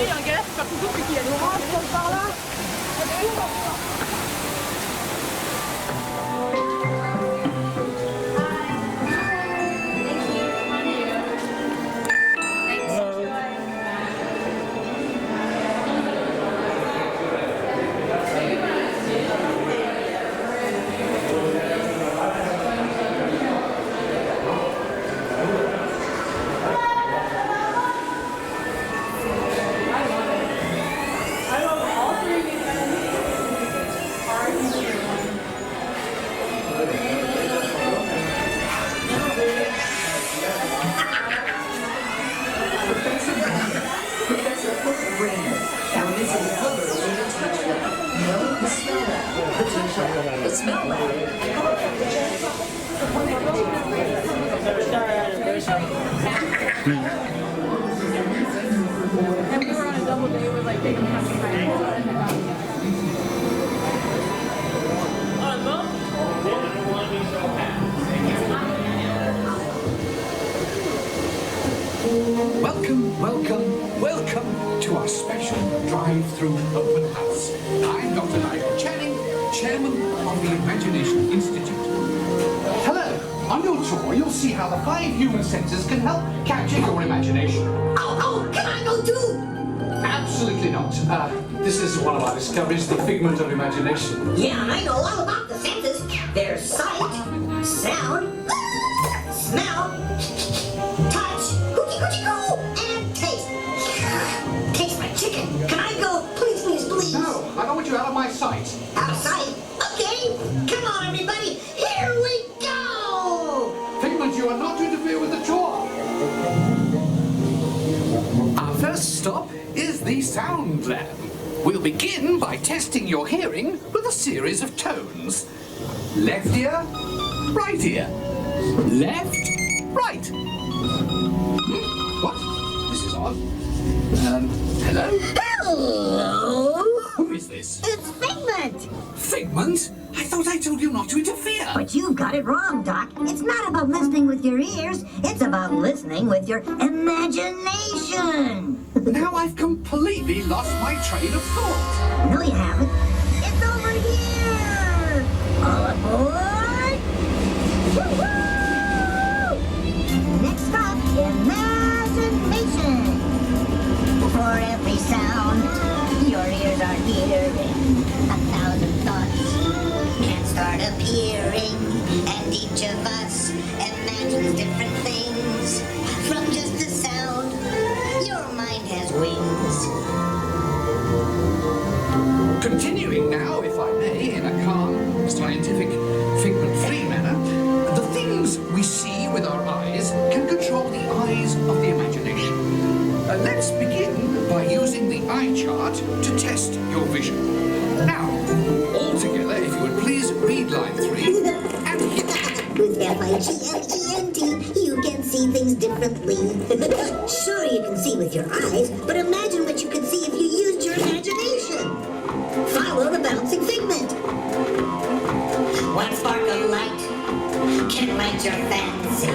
un gars super couteau puis qu'il a des oranges par là. And we were on a double day with like they don't have to find Welcome, welcome, welcome to our special drive-through open house. I'm Dr. Nigel Channing, Chairman of the Imagination Institute. Hello. On your tour, you'll see how the 5 human senses can help capture your imagination. Oh, can I go too? Absolutely not. This is one of our discoveries, the figment of imagination. Yeah, I know all about the senses. There's sight, sound, smell, touch, cookie-cookie-coo, and taste. Taste my chicken. Can I go? Please, please, please. No, I don't want you out of my sight. Out of sight? Okay. Come on, everybody. Here we go. Figment, you are not to interfere with the tour. Our first stop is the sound lab. We'll begin by testing your hearing with a series of tones. Left ear, right ear. Left, right. What? This is odd. Hello? Hello. Who is this? It's Figment. Figment? I thought I told you not to interfere. But you've got it wrong, Doc. It's not about listening with your ears. It's about listening with your imagination. Now I've completely lost my train of thought. No, you haven't. It's over here. All aboard. Woo-hoo! Next stop, imagination. For every sound, your ears are hearing 1,000 thoughts can start appearing, and each of us imagines different things from just a sound. Your mind has wings. Continuing now, if I may, in a calm, scientific, figment-free manner, the things we see with our eyes can control the eyes of the imagination. Let's begin by using the eye chart to test your vision. Now, all together, if you would please read line 3 and hit. With Figment, you can see things differently. Sure, you can see with your eyes, but imagine what you could see if you used your imagination. Follow the bouncing figment. One spark of light can light your fancy.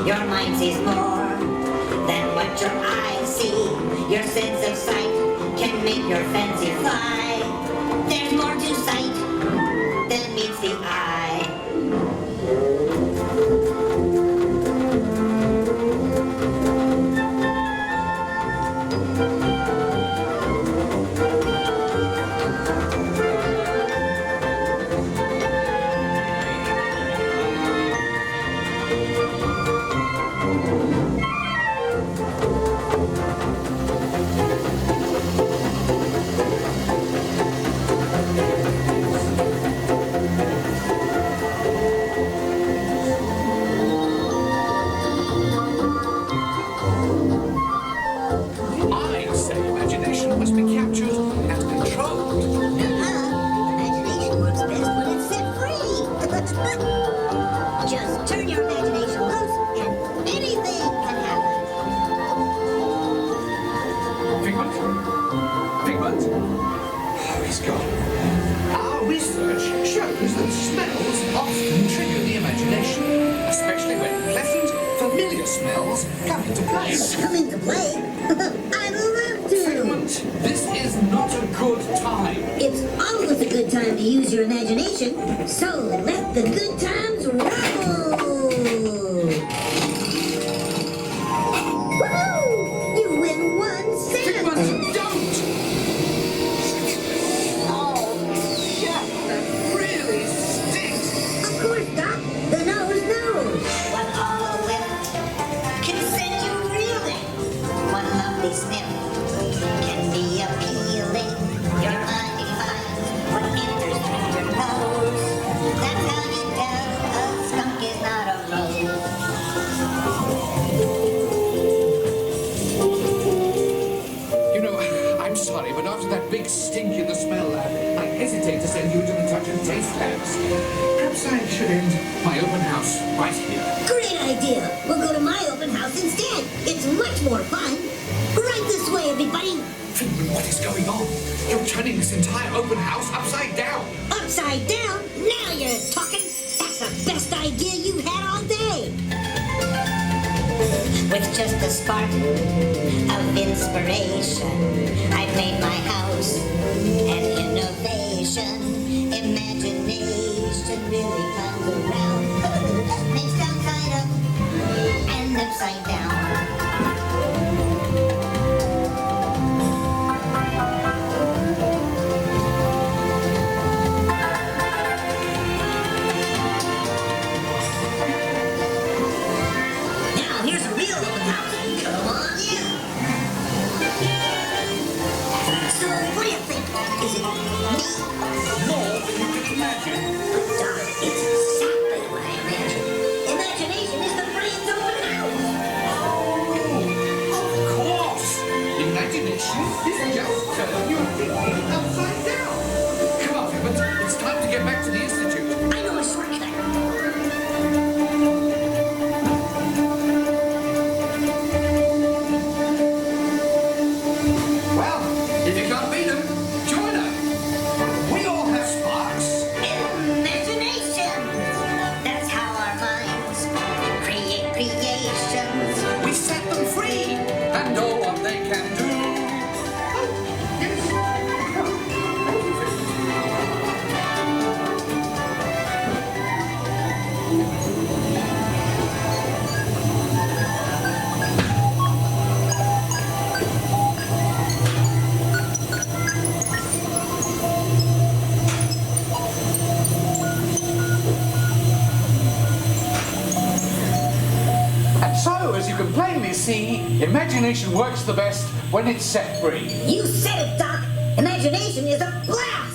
Your mind sees more than what your eyes see. Your sense of sight can make your fancy fly. There's more to sight than meets the eye. I say imagination must be captured and controlled. Imagination works best when it's set free. Just turn your imagination loose and anything can happen. Figment? Figment? Oh, he's gone. Our research shows that smells often trigger the imagination, especially when pleasant, familiar smells come into play. Come into play? I'd love to. Figment, This is not a good time. It's always a good time to use your imagination, so let the good times roll! Woohoo! You win 1 cent! Figment, don't! Oh, yeah, that really stinks. Of course, Doc. The nose knows. One hollow whip can send you reeling. One lovely sniff can be appealing. Your mind defines what enters through your nose. That's how you tell a skunk is not a rose. You know, I'm sorry, but after that big stink in the smell lab, I hesitate to send you to the touch and taste labs. Perhaps I should end my open house right here. Great idea. We'll go to my open house instead. It's much more fun. Right this way, everybody. Figment, what is going on? You're turning this entire open house upside down. Upside down? Now you're talking. That's the best idea you've had all day. With just a spark of inspiration, I've made my house an innovation. Imagination really comes around. Makes downside up and upside down. Now here's a real open house. Come on in. So what do you think? Is it me? More than you can imagine. Doc, it's exactly what I imagined. Imagination is the brain's open house. Of course! Imagination is just turning your thinking upside down. Come on, Figment. It's time to get back to the Institute. I know a shortcut. Well, if you can't beat them, join her. We all have sparks. Imagination! That's how our minds create creations. We set them free and know what they can do. Oh, yes. Oh, thank you, Figment. And so, as you can plainly see, imagination works the best when it's set free. You said it, Doc. Imagination is a blast.